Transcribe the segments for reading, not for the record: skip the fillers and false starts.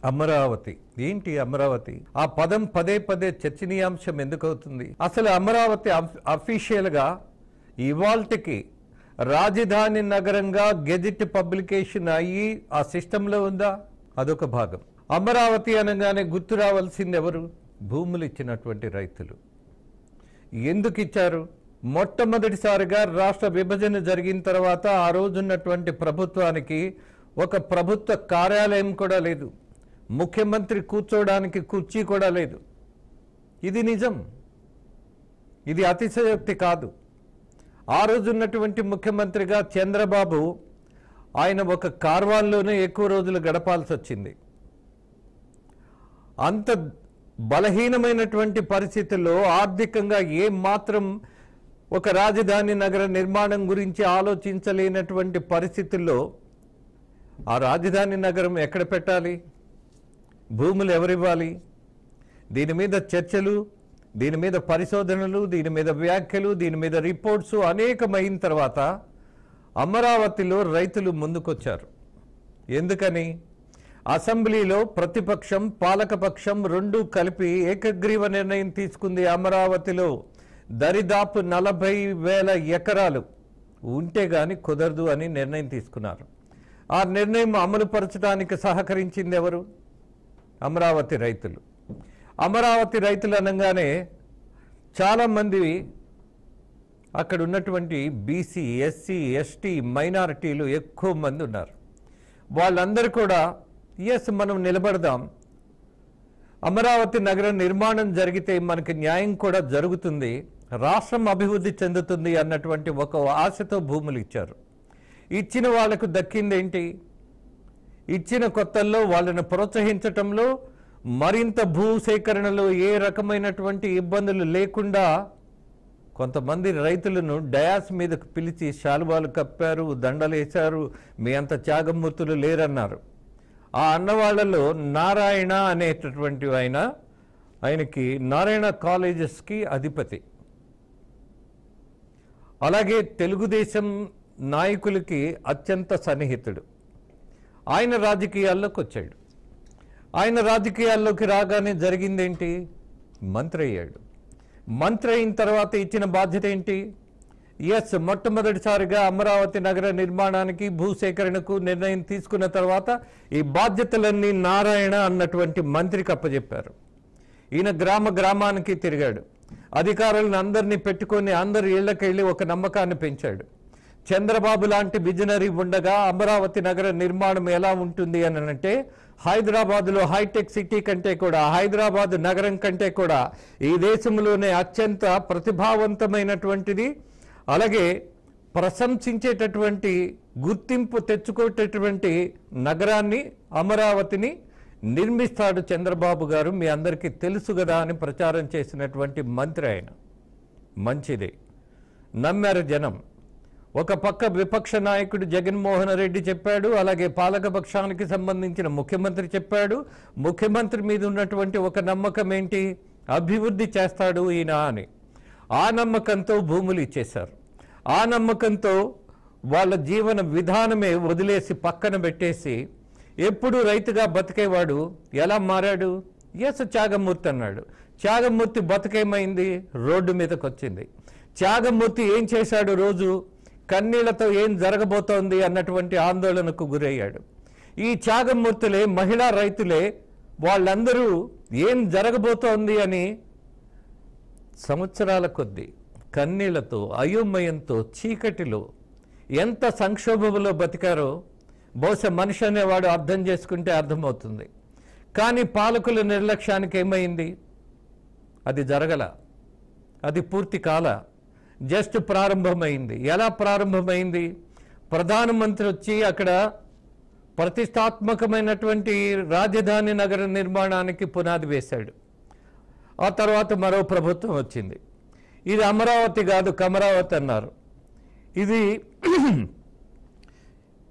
అమరావతి ఏంటి అమరావతి? ఆ పదం పదే పదే చర్చనీయాంశం ఎందుకు అవుతుంది? అసలు అమరావతి అఫీషియల్గా ఇవాల్టికి రాజధాని నగరంగా గెజిట్ పబ్లికేషన్ అయ్యి ఆ సిస్టంలో ఉందా? అదొక భాగం. అమరావతి అనగానే గుర్తు రావాల్సింది ఎవరు? భూములు ఇచ్చినటువంటి రైతులు. ఎందుకు ఇచ్చారు? మొట్టమొదటిసారిగా రాష్ట్ర విభజన జరిగిన తర్వాత ఆ రోజున్నటువంటి ప్రభుత్వానికి ఒక ప్రభుత్వ కార్యాలయం కూడా లేదు, ముఖ్యమంత్రి కూర్చోవడానికి కుర్చీ కూడా లేదు. ఇది నిజం, ఇది అతిశయోక్తి కాదు. ఆ రోజున్నటువంటి ముఖ్యమంత్రిగా చంద్రబాబు ఆయన ఒక కార్వాన్లోనే ఎక్కువ రోజులు గడపాల్సి వచ్చింది. అంత బలహీనమైనటువంటి పరిస్థితుల్లో ఆర్థికంగా ఏమాత్రం ఒక రాజధాని నగర నిర్మాణం గురించి ఆలోచించలేనటువంటి పరిస్థితుల్లో ఆ రాజధాని నగరం ఎక్కడ పెట్టాలి? భూములు ఎవరివ్వాలి? దీని మీద చర్చలు, దీని మీద పరిశోధనలు, దీని మీద వ్యాఖ్యలు, దీని మీద రిపోర్ట్స్ అనేకమైన తర్వాత అమరావతిలో రైతులు ముందుకొచ్చారు. ఎందుకని? అసెంబ్లీలో ప్రతిపక్షం పాలకపక్షం రెండూ కలిపి ఏకగ్రీవ నిర్ణయం తీసుకుంది. అమరావతిలో దరిదాపు 40,000 ఎకరాలు ఉంటే గాని కుదరదు అని నిర్ణయం తీసుకున్నారు. ఆ నిర్ణయం అమలుపరచడానికి సహకరించింది ఎవరు? అమరావతి రైతులు. అమరావతి రైతులు అనగానే చాలామంది అక్కడ ఉన్నటువంటి బీసీ, ఎస్సీ, ఎస్టీ, మైనారిటీలు ఎక్కువ మంది ఉన్నారు. వాళ్ళందరూ కూడా ఎస్ మనం నిలబడదాం, అమరావతి నగర నిర్మాణం జరిగితే మనకి న్యాయం కూడా జరుగుతుంది, రాష్ట్రం అభివృద్ధి చెందుతుంది అన్నటువంటి ఒక ఆశతో భూములు ఇచ్చారు. ఇచ్చిన వాళ్లకు దక్కిందేంటి? ఇచ్చిన కొత్తల్లో వాళ్ళను ప్రోత్సహించటంలో, మరింత భూసేకరణలో ఏ రకమైనటువంటి ఇబ్బందులు లేకుండా కొంతమంది రైతులను డయాస్ మీదకు పిలిచి శాలువాలు కప్పారు, దండలేశారు, మీ అంత త్యాగమూర్తులు లేరన్నారు. ఆ అన్నవాళ్లలో నారాయణ అనేటటువంటి ఆయనకి నారాయణ కాలేజెస్కి అధిపతి, అలాగే తెలుగుదేశం నాయకులకి అత్యంత సన్నిహితుడు. ఆయన రాజకీయాల్లోకి వచ్చాడు. ఆయన రాజకీయాల్లోకి రాగానే జరిగిందేంటి? మంత్రి అయ్యాడు. మంత్రి అయిన తర్వాత ఇచ్చిన బాధ్యత ఏంటి? ఎస్, మొట్టమొదటిసారిగా అమరావతి నగర నిర్మాణానికి భూసేకరణకు నిర్ణయం తీసుకున్న తర్వాత ఈ బాధ్యతలన్నీ నారాయణ అన్నటువంటి మంత్రికి అప్పచెప్పారు. ఈయన గ్రామానికి తిరిగాడు. అధికారులను అందరినీ పెట్టుకొని అందరి ఇళ్లకెళ్ళి ఒక నమ్మకాన్ని పెంచాడు. చంద్రబాబు లాంటి విజనరీ ఉండగా అమరావతి నగర నిర్మాణం ఎలా ఉంటుంది అని అంటే, హైదరాబాద్లో హైటెక్ సిటీ కంటే కూడా, హైదరాబాద్ నగరం కంటే కూడా ఈ దేశంలోనే అత్యంత ప్రతిభావంతమైనటువంటిది, అలాగే ప్రశంసించేటటువంటి గుర్తింపు తెచ్చుకోటటువంటి నగరాన్ని, అమరావతిని నిర్మిస్తాడు చంద్రబాబు గారు, మీ అందరికీ తెలుసు కదా అని ప్రచారం చేసినటువంటి మంత్రి ఆయన. మంచిదే, నమ్మారు జనం. ఒక పక్క విపక్ష నాయకుడు జగన్మోహన్ రెడ్డి చెప్పాడు, అలాగే పాలకపక్షానికి సంబంధించిన ముఖ్యమంత్రి చెప్పాడు. ముఖ్యమంత్రి మీద ఉన్నటువంటి ఒక నమ్మకం ఏంటి? అభివృద్ధి చేస్తాడు ఈయన అని. ఆ నమ్మకంతో భూములు ఇచ్చేశారు. ఆ నమ్మకంతో వాళ్ళ జీవన విధానమే వదిలేసి పక్కన పెట్టేసి ఎప్పుడు రైతుగా బతికేవాడు ఎలా మారాడు? ఎస్, త్యాగమూర్తి అన్నాడు. త్యాగమూర్తి బతికేమైంది? రోడ్డు మీదకి వచ్చింది. త్యాగమూర్తి ఏం చేశాడు? రోజు కన్నీళ్లతో ఏం జరగబోతోంది అన్నటువంటి ఆందోళనకు గురయ్యాడు. ఈ త్యాగమూర్తులే, మహిళా రైతులే, వాళ్ళందరూ ఏం జరగబోతోంది అని సంవత్సరాల కొద్దీ కన్నీళ్లతో, అయోమయంతో, చీకటిలో ఎంత సంక్షోభంలో బతికారో బహుశా మనిషి అనేవాడు అర్థం చేసుకుంటే అర్థమవుతుంది. కానీ పాలకుల నిర్లక్ష్యానికి ఏమైంది? అది జరగల, అది పూర్తి కాల, జస్ట్ ప్రారంభమైంది. ఎలా ప్రారంభమైంది? ప్రధానమంత్రి వచ్చి అక్కడ ప్రతిష్టాత్మకమైనటువంటి రాజధాని నగర నిర్మాణానికి పునాది వేశాడు. ఆ తర్వాత మరో ప్రభుత్వం వచ్చింది. ఇది అమరావతి కాదు, కమరావతి అన్నారు. ఇది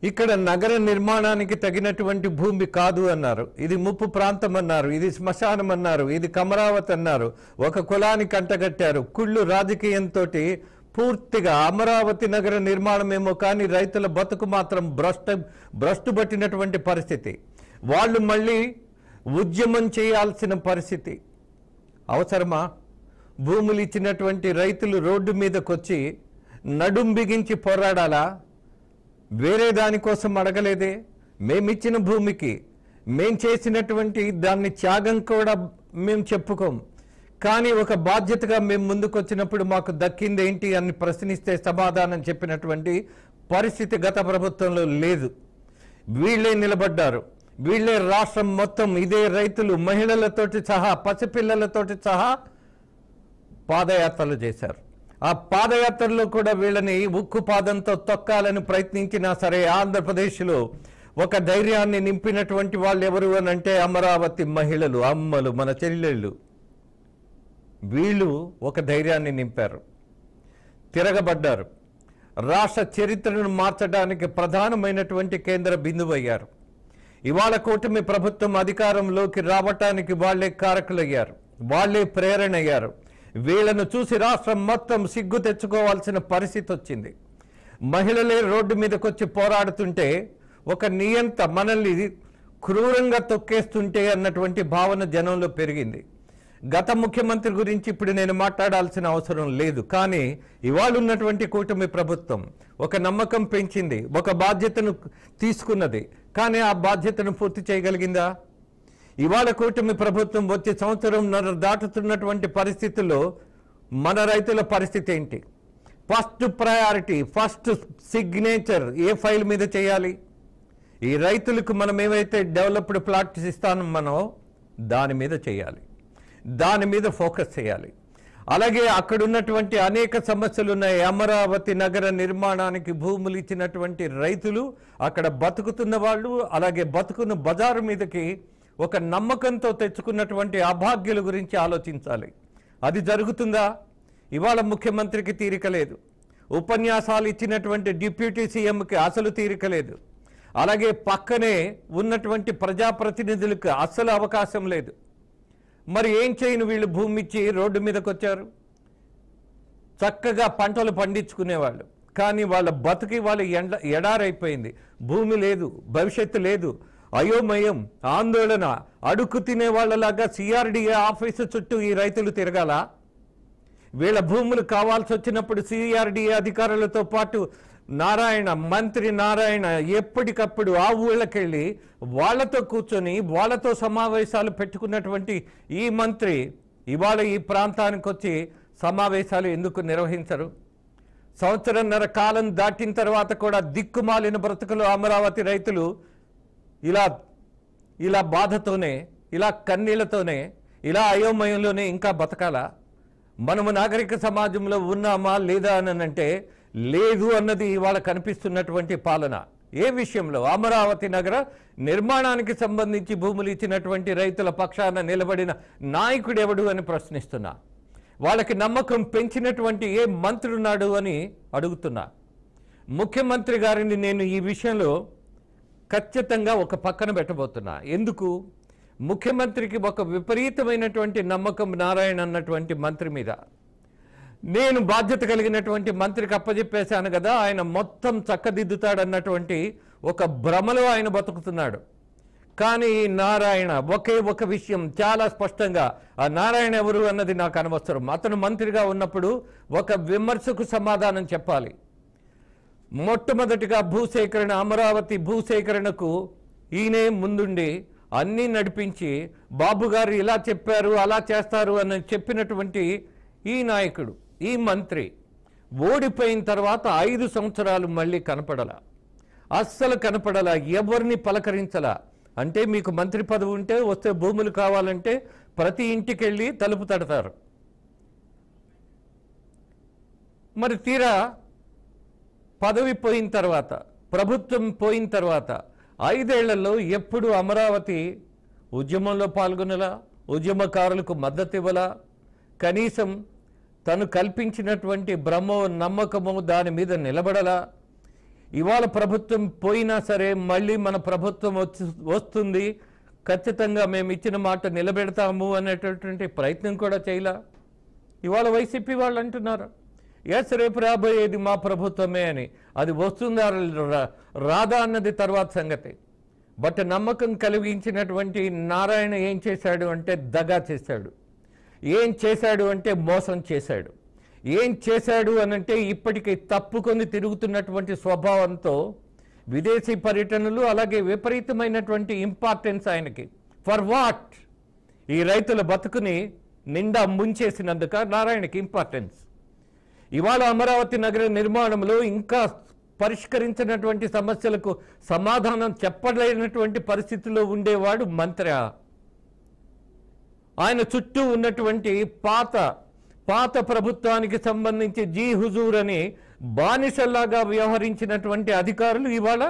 ఇక్కడ నగర నిర్మాణానికి తగినటువంటి భూమి కాదు అన్నారు. ఇది ముప్పు ప్రాంతం అన్నారు, ఇది శ్మశానం అన్నారు, ఇది కమరావతి అన్నారు. ఒక కులానికి అంటగట్టారు. కుళ్ళు రాజకీయంతో పూర్తిగా అమరావతి నగర నిర్మాణమేమో కానీ రైతుల బతుకు మాత్రం భ్రష్టు పట్టినటువంటి పరిస్థితి. వాళ్ళు మళ్ళీ ఉద్యమం చేయాల్సిన పరిస్థితి అవసరమా? భూములు ఇచ్చినటువంటి రైతులు రోడ్డు మీదకి వచ్చి నడుం బిగించి పోరాడాలా? వేరే దానికోసం అడగలేదే. మేమిచ్చిన భూమికి మేం చేసినటువంటి దాన్ని త్యాగం కూడా మేము చెప్పుకోం. కానీ ఒక బాధ్యతగా మేము ముందుకు వచ్చినప్పుడు మాకు దక్కింది ఏంటి అని ప్రశ్నిస్తే సమాధానం చెప్పినటువంటి పరిస్థితి గత ప్రభుత్వంలో లేదు. వీళ్ళే నిలబడ్డారు. వీళ్ళే రాష్ట్రం మొత్తం ఇదే రైతులు మహిళలతోటి సహా పసిపిల్లలతోటి సహా పాదయాత్రలు చేశారు. ఆ పాదయాత్రలో కూడా వీళ్ళని ఉక్కు పాదంతో తొక్కాలని ప్రయత్నించినా సరే ఆంధ్రప్రదేశ్లో ఒక ధైర్యాన్ని నింపినటువంటి వాళ్ళు ఎవరు అని అంటే అమరావతి మహిళలు, అమ్మలు, మన చెల్లెళ్ళు. వీళ్ళు ఒక ధైర్యాన్ని నింపారు, తిరగబడ్డారు. రాష్ట్ర చరిత్రను మార్చడానికి ప్రధానమైనటువంటి కేంద్ర బిందువు అయ్యారు. ఇవాళ కూటమి ప్రభుత్వం అధికారంలోకి రావటానికి వాళ్లే కారకులయ్యారు, వాళ్లే ప్రేరణ అయ్యారు. వీళ్లను చూసి రాష్ట్రం మొత్తం సిగ్గు తెచ్చుకోవాల్సిన పరిస్థితి వచ్చింది. మహిళలే రోడ్డు మీదకి వచ్చి పోరాడుతుంటే ఒక నియంత మనల్ని క్రూరంగా తొక్కేస్తుంటే అన్నటువంటి భావన జనంలో పెరిగింది. గత ముఖ్యమంత్రి గురించి ఇప్పుడు నేను మాట్లాడాల్సిన అవసరం లేదు. కానీ ఇవాళ ఉన్నటువంటి కూటమి ప్రభుత్వం ఒక నమ్మకం పెంచింది, ఒక బాధ్యతను తీసుకున్నది. కానీ ఆ బాధ్యతను పూర్తి చేయగలిగిందా? ఇవాళ కూటమి ప్రభుత్వం వచ్చి సంవత్సరంన్నర దాటుతున్నటువంటి పరిస్థితుల్లో మన రైతుల పరిస్థితి ఏంటి? ఫస్ట్ ప్రయారిటీ, ఫస్ట్ సిగ్నేచర్ ఏ ఫైల్ మీద చేయాలి? ఈ రైతులకు మనం ఏవైతే డెవలప్డ్ ప్లాట్స్ ఇస్తానో మనం దాని మీద చేయాలి, దాని మీద ఫోకస్ చేయాలి. అలాగే అక్కడ ఉన్నటువంటి అనేక సమస్యలు ఉన్నాయి. అమరావతి నగర నిర్మాణానికి భూములు ఇచ్చినటువంటి రైతులు, అక్కడ బతుకుతున్న వాళ్ళు, అలాగే బతుకున్న బజారు మీదకి ఒక నమ్మకంతో తెచ్చుకున్నటువంటి అభాగ్యుల గురించి ఆలోచించాలి. అది జరుగుతుందా? ఇవాళ ముఖ్యమంత్రికి తీరిక లేదు, ఉపన్యాసాలు ఇచ్చినటువంటి డిప్యూటీ సీఎంకి అసలు తీరిక లేదు, అలాగే పక్కనే ఉన్నటువంటి ప్రజాప్రతినిధులకు అస్సలు అవకాశం లేదు. మరి ఏం చేయను? వీళ్ళు భూమి ఇచ్చి రోడ్డు మీదకి వచ్చారు, చక్కగా పంటలు పండించుకునేవాళ్ళు. కానీ వాళ్ళ బతుకి వాళ్ళ ఎడారైపోయింది. భూమి లేదు, భవిష్యత్తు లేదు, అయోమయం, ఆందోళన. అడుక్కు తినే వాళ్ళలాగా సిఆర్డీఏ ఆఫీసు చుట్టూ ఈ రైతులు తిరగాల? వీళ్ళ భూములు కావాల్సి వచ్చినప్పుడు సిఆర్డీఏ అధికారులతో పాటు మంత్రి నారాయణ ఎప్పటికప్పుడు ఆ ఊళ్ళకెళ్ళి వాళ్లతో కూర్చొని వాళ్లతో సమావేశాలు పెట్టుకున్నటువంటి ఈ మంత్రి ఇవాళ ఈ ప్రాంతానికి వచ్చి సమావేశాలు ఎందుకు నిర్వహించరు? సంవత్సరంన్నర కాలం దాటిన తర్వాత కూడా దిక్కుమాలిన బ్రతుకులు అమరావతి రైతులు ఇలా బాధతోనే, ఇలా కన్నీళ్లతోనే, ఇలా అయోమయంలోనే ఇంకా బతకాలా? మనము నాగరిక సమాజంలో ఉన్నామా లేదా అని అంటే లేదు అన్నది ఇవాళ కనిపిస్తున్నటువంటి పాలన. ఏ విషయంలో? అమరావతి నగర నిర్మాణానికి సంబంధించి భూములు ఇచ్చినటువంటి రైతుల పక్షాన నిలబడిన నాయకుడు ఎవడు అని ప్రశ్నిస్తున్నా. వాళ్ళకి నమ్మకం పెంచినటువంటి ఏ మంత్రి ఉన్నాడు అని అడుగుతున్నా. ముఖ్యమంత్రి గారిని నేను ఈ విషయంలో ఖచ్చితంగా ఒక పక్కన పెట్టబోతున్నా. ఎందుకు? ముఖ్యమంత్రికి ఒక విపరీతమైనటువంటి నమ్మకం నారాయణ అన్నటువంటి మంత్రి మీద. నేను బాధ్యత కలిగినటువంటి మంత్రికి అప్పచెప్పేశాను కదా, ఆయన మొత్తం చక్కదిద్దుతాడన్నటువంటి ఒక భ్రమలో ఆయన బతుకుతున్నాడు. కానీ నారాయణ ఒకే ఒక విషయం చాలా స్పష్టంగా, ఆ నారాయణ ఎవరు అన్నది నాకు అనవసరం. అతను మంత్రిగా ఉన్నప్పుడు ఒక విమర్శకు సమాధానం చెప్పాలి. మొట్టమొదటిగా భూసేకరణ, అమరావతి భూసేకరణకు ఈయనే ముందుండి అన్నీ నడిపించి బాబు గారు ఇలా చెప్పారు, అలా చేస్తారు అని చెప్పినటువంటి ఈ నాయకుడు, ఈ మంత్రి ఓడిపోయిన తర్వాత 5 సంవత్సరాలు మళ్ళీ కనపడలా, అస్సలు కనపడలా, ఎవరిని పలకరించలా. అంటే మీకు మంత్రి పదవి ఉంటే వస్తే భూములు కావాలంటే ప్రతి ఇంటికి వెళ్ళి తలుపు తడతారు. మరి తీరా పదవి పోయిన తర్వాత, ప్రభుత్వం పోయిన తర్వాత 5 ఏళ్లలో ఎప్పుడు అమరావతి ఉద్యమంలో పాల్గొనలా, ఉద్యమకారులకు మద్దతు ఇవ్వలా, కనీసం తను కల్పించినటువంటి భ్రమో నమ్మకమో దాని మీద నిలబడలా. ఇవాళ ప్రభుత్వం పోయినా సరే మళ్ళీ మన ప్రభుత్వం వస్తుంది, ఖచ్చితంగా మేము ఇచ్చిన మాట నిలబెడతాము అనేటటువంటి ప్రయత్నం కూడా చేయలా. ఇవాళ వైసీపీ వాళ్ళు అంటున్నారు ఎస్ రేపు రాబోయేది మా ప్రభుత్వమే అని. అది వస్తుందా రాదా అన్నది తర్వాత సంగతి. బట్ నమ్మకం కలిగించినటువంటి నారాయణ ఏం చేశాడు అంటే దగా చేశాడు. ఏం చేశాడు అంటే మోసం చేశాడు. ఏం చేశాడు అనంటే ఇప్పటికీ తప్పుకొని తిరుగుతున్నటువంటి స్వభావంతో విదేశీ పర్యటనలు, అలాగే విపరీతమైనటువంటి ఇంపార్టెన్స్ ఆయనకి. For what? ఈ రైతుల బతుకుని నిండా ముంచేసినందుక నారాయణకి ఇంపార్టెన్స్. ఇవాళ అమరావతి నగర నిర్మాణంలో ఇంకా పరిష్కరించినటువంటి సమస్యలకు సమాధానం చెప్పలేనటువంటి పరిస్థితిలో ఉండేవాడు మంత్రి. ఆయన చుట్టూ ఉన్నటువంటి పాత ప్రభుత్వానికి సంబంధించి జీ హుజూర్ అని బానిసల్లాగా వ్యవహరించినటువంటి అధికారులు ఇవాళ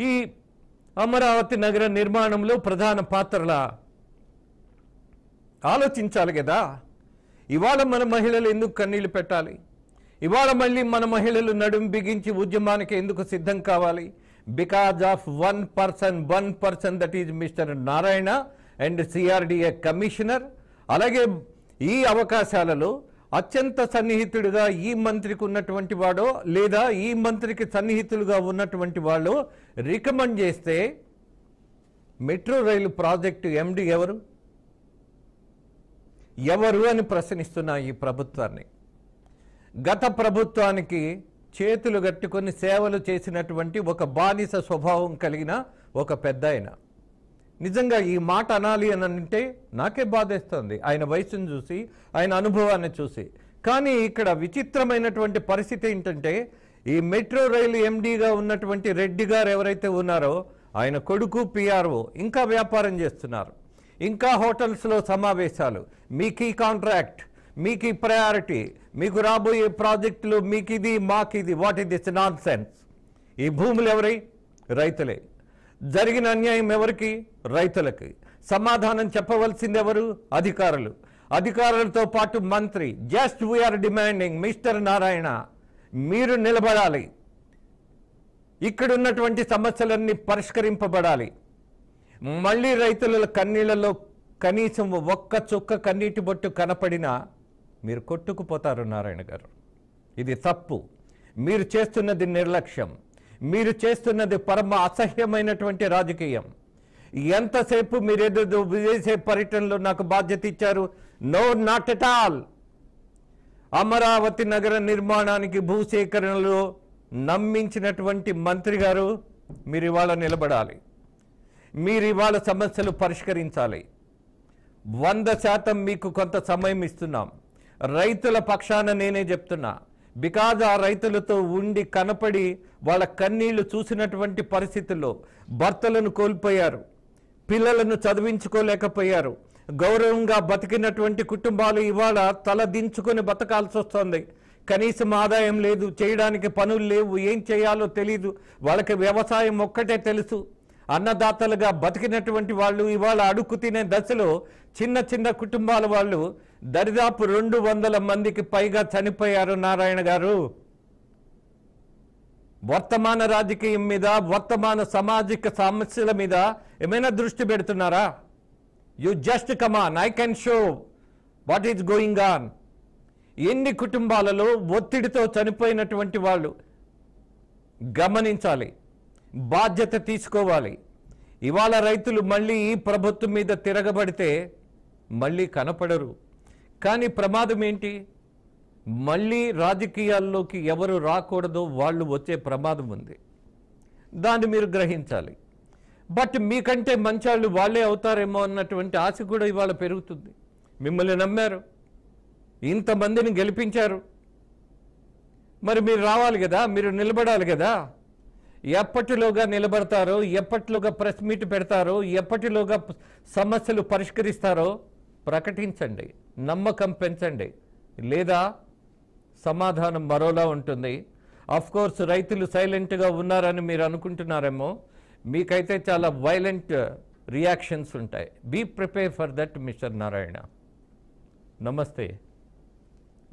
ఈ అమరావతి నగర నిర్మాణంలో ప్రధాన పాత్రలా. ఆలోచించాలి కదా. ఇవాళ మన మహిళలు ఎందుకు కన్నీళ్లు పెట్టాలి? ఇవాళ మళ్ళీ మన మహిళలు నడుం బిగించి ఉద్యమానికి ఎందుకు సిద్ధం కావాలి? Because of one person that is mister Narayana and CRDA commissioner. అలాగే ఈ అవకాశాలలో అత్యంత సన్నిహితుడిగా ఈ మంత్రికి ఉన్నటువంటి వాడో లేదా ఈ మంత్రికి సన్నిహితులుగా ఉన్నటువంటి వాళ్ళు రికమెండ్ చేస్తే మెట్రో రైలు ప్రాజెక్టు ఎండి ఎవరు అని ప్రశ్నిస్తున్నా ఈ ప్రభుత్వాన్ని. గత ప్రభుత్వానికి చేతులు కట్టుకొని సేవలు చేసినటువంటి ఒక బానిస స్వభావం కలిగిన ఒక పెద్ద ఆయన. నిజంగా ఈ మాట అనాలి అని అంటే నాకే బాధేస్తుంది, ఆయన వయసును చూసి, ఆయన అనుభవాన్ని చూసి. కానీ ఇక్కడ విచిత్రమైనటువంటి పరిస్థితి ఏంటంటే ఈ మెట్రో రైలు ఎండీగా ఉన్నటువంటి రెడ్డి గారు ఎవరైతే ఉన్నారో ఆయన కొడుకు పిఆర్ఓ ఇంకా వ్యాపారం చేస్తున్నారు, ఇంకా హోటల్స్లో సమావేశాలు. మీకు ఈ కాంట్రాక్ట్, మీకు ఈ ప్రయారిటీ, మీకు రాబోయే ప్రాజెక్టులు, మీకు ఇది మాకిది. What is this nonsense? ఈ భూములు ఎవరై? రైతులే. జరిగిన అన్యాయం ఎవరికి? రైతులకి. సమాధానం చెప్పవలసింది ఎవరు? అధికారులు. అధికారులతో పాటు మంత్రి. Just we are demanding mister Narayana, మీరు నిలబడాలి. ఇక్కడున్నటువంటి సమస్యలన్నీ పరిష్కరింపబడాలి. మళ్ళీ రైతుల కన్నీళ్లలో కనీసం ఒక్క చుక్క కన్నీటి బొట్టు కనపడినా మీరు కొట్టుకుపోతారు నారాయణ గారు. ఇది తప్పు. మీరు చేస్తున్నది నిర్లక్ష్యం. మీరు చేస్తున్నది పరమ అసహ్యమైనటువంటి రాజకీయం. ఎంతసేపు మీరేదో విదేశీ పర్యటనలో నాకు బాధ్యత ఇచ్చారు. No, not at all. Amaravati నగర నిర్మాణానికి భూసేకరణలో నమ్మించినటువంటి మంత్రి గారు మీరు ఇవాళ నిలబడాలి. మీరు ఇవాళ సమస్యలు పరిష్కరించాలి. 100% మీకు కొంత సమయం ఇస్తున్నాం. రైతుల పక్షాన నేనే చెప్తున్నా. బికాజ్ ఆ రైతులతో ఉండి కనపడి వాళ్ళ కన్నీళ్లు చూసినటువంటి పరిస్థితుల్లో భర్తలను కోల్పోయారు, పిల్లలను చదివించుకోలేకపోయారు, గౌరవంగా బతికినటువంటి కుటుంబాలు ఇవాళ తల దించుకొని బతకాల్సి వస్తుంది. కనీసం ఆదాయం లేదు, చేయడానికి పనులు లేవు, ఏం చేయాలో తెలీదు. వాళ్ళకి వ్యవసాయం ఒక్కటే తెలుసు. అన్నదాతలుగా బతికినటువంటి వాళ్ళు ఇవాళ అడుక్కు తినే దశలో చిన్న చిన్న కుటుంబాల వాళ్ళు దరిదాపు 200 మందికి పైగా చనిపోయారు. నారాయణ గారు, వర్తమాన రాజకీయం మీద, వర్తమాన సామాజిక సమస్యల మీద ఏమైనా దృష్టి పెడుతున్నారా? You just come on, I can show what is going on. ఎన్ని కుటుంబాలలో ఒత్తిడితో చనిపోయినటువంటి వాళ్ళు గమనించాలి, బాధ్యత తీసుకోవాలి. ఇవాళ రైతులు మళ్ళీ ఈ ప్రభుత్వం మీద తిరగబడితే మళ్ళీ కనపడరు. కానీ ప్రమాదం ఏంటి? మళ్ళీ రాజకీయాల్లోకి ఎవరు రాకూడదో వాళ్ళు వచ్చే ప్రమాదం ఉంది. దాన్ని మీరు గ్రహించాలి. బట్ మీకంటే మంచాళ్ళు వాళ్ళే అవుతారేమో అన్నటువంటి ఆశ కూడా ఇవాళ పెరుగుతుంది. మిమ్మల్ని నమ్మారు, ఇంతమందిని గెలిపించారు, మరి మీరు రావాలి కదా, మీరు నిలబడాలి కదా. ఎప్పటిలోగా నిలబడతారో, ఎప్పటిలోగా ప్రెస్ మీట్ పెడతారో, ఎప్పటిలోగా సమస్యలు పరిష్కరిస్తారో ప్రకటించండి, నమ్మకం పెంచండి. లేదా సమాధానం మరోలా ఉంటుంది. కోర్స్ రైతులు సైలెంట్గా ఉన్నారని మీరు అనుకుంటున్నారేమో, మీకైతే చాలా వైలెంట్ రియాక్షన్స్ ఉంటాయి. Be prepare for that mister Narayana. నమస్తే,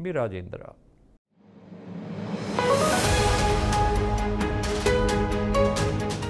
మీ రాజేంద్ర.